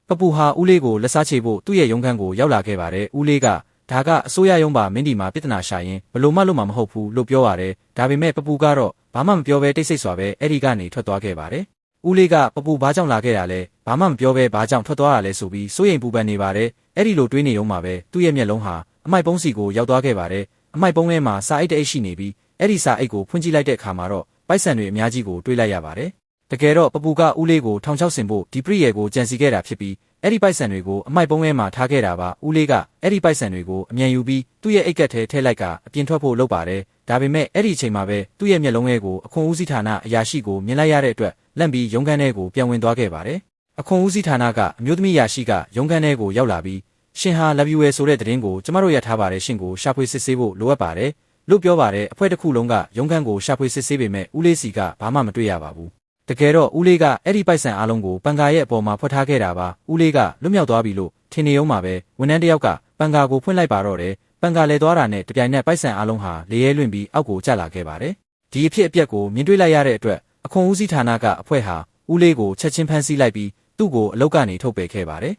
ပပူဟာဦးလေးကိုလက်စားချေဖို့သူ့ရဲ့ရုံးခန်းကိုရောက်လာခဲ့ပါတယ်။ဦးလေးကဒါကအစိုးရရုံးပါမင်းဒီမှာပြဿနာရှာရင်ဘလို့မှလို့မှမဟုတ်ဘူးလို့ပြောရတယ်။ဒါပေမဲ့ပပူကတော့ဘာမှမပြောဘဲတိတ်ဆိတ်စွာပဲအဲ့ဒီကနေထွက်သွားခဲ့ပါတယ်။ဦးလေးကပပူဘာကြောင့်လာခဲ့တာလဲဘာမှမပြောဘဲဘာကြောင့်ထွက်သွားတာလဲဆိုပြီးစိုးရိမ်ပူပန်နေပါတယ်။အဲ့ဒီလိုတွေးနေုံမှာပဲသူ့ရဲ့မျက်လုံးဟာအမိုက်ပုံးစီကိုရောက်သွားခဲ့ပါတယ်။အမိုက်ပုံးထဲမှာစာအိတ်တအိတ်ရှိနေပြီးအဲ့ဒီစာအိတ်ကိုဖွင့်ကြည့်လိုက်တဲ့အခါမှာတော့ပိုက်ဆံတွေအများကြီးကိုတွေးလိုက်ရပါတယ်။တကယ်တော့ပပူကဦးလေးကိုထောင်ချောက်ဆင်ဖို့ဒီပရိယေကိုကြံစီခဲ့တာဖြစ်ပြီးအဲ့ဒီပိုက်ဆံတွေကိုအမိုက်ပုံးထဲမှာထားခဲ့တာပါဦးလေးကအဲ့ဒီပိုက်ဆံတွေကိုအမြန်ယူပြီးသူ့ရဲ့အိတ်ကက်ထဲထည့်လိုက်ကအပြင်ထွက်ဖို့လုပ်ပါတယ်ဒါပေမဲ့အဲ့ဒီအချိန်မှာပဲသူ့ရဲ့မျက်လုံးထဲကိုအခွန်ဦးစီးဌာနအရာရှိကိုမြင်လိုက်ရတဲ့အတွက်လန့်ပြီးရုံးခန်းထဲကိုပြန်ဝင်သွားခဲ့ပါတယ်အခွန်ဦးစီးဌာနကအမျိုးသမီးအရာရှိကရုံးခန်းထဲကိုရောက်လာပြီးရှင်ဟာလဗ်ယူဝယ်ဆိုတဲ့သတင်းကိုကျမတို့ရထားပါတယ်ရှင်ကိုရှာဖွေစစ်ဆေးဖို့လိုအပ်ပါတယ်လို့ပြောပါတယ်အဖွဲ့တစ်ခုလုံးကရုံးခန်းကိုရှာဖွေစစ်ဆေးပေမဲ့ဦးလေးစီကဘာမှမတွေ့ရပါဘူးတကယ်တော့ဦးလေးကအဲ့ဒီပိုက်ဆံအားလုံးကိုပန်ကာရဲ့အပေါ်မှာဖွက်ထားခဲ့တာပါဦးလေးကလွတ်မြောက်သွားပြီလို့ထင်နေုံမှာပဲဝန်ထမ်းတစ်ယောက်ကပန်ကာကိုဖွင့်လိုက်ပါတော့တယ်ပန်ကာလဲသွားတာနဲ့တပြိုင်နက်ပိုက်ဆံအားလုံးဟာလေရဲလွင့်ပြီးအောက်ကိုကျလာခဲ့ပါတယ်ဒီအဖြစ်အပျက်ကိုမြင်တွေ့လိုက်ရတဲ့အတွက်အခွန်ဦးစီးဌာနကအဖွဲ့ဟာဦးလေးကိုချက်ချင်းဖမ်းဆီးလိုက်ပြီးသူ့ကိုအလုပ်ကနေထုတ်ပယ်ခဲ့ပါတယ်